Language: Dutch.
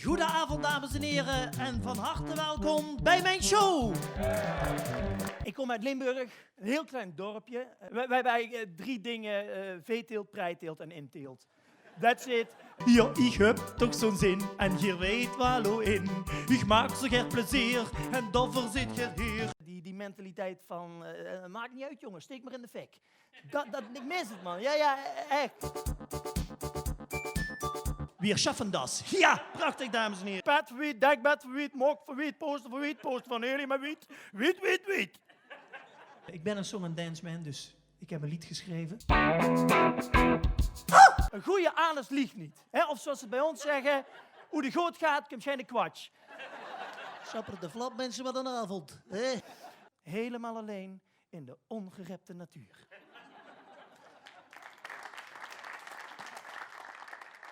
Goedenavond, dames en heren, en van harte welkom bij mijn show. Ik kom uit Limburg, een heel klein dorpje. Wij hebben 3 dingen, veeteelt, preiteelt en inteelt. That's it. Ja, ik heb toch zo'n zin, en hier weet wel in. Ik maak zo gert plezier, en doffer zit je hier. Die mentaliteit van, maakt niet uit jongen, steek maar in de fik. Ik mis het man, ja, echt. Wir schaffen das. Ja, prachtig, dames en heren. Pet voor wiet, dekbed voor wiet, mok voor wiet, poster van Heli met wiet. Wiet. Ik ben een song and dance man, dus ik heb een lied geschreven. Een goede anus liegt niet. Hè? Of zoals ze bij ons zeggen, hoe de goot gaat, komt geen kwatsch. Sapper de flap, mensen, wat een avond. Hè? Helemaal alleen in de ongerepte natuur.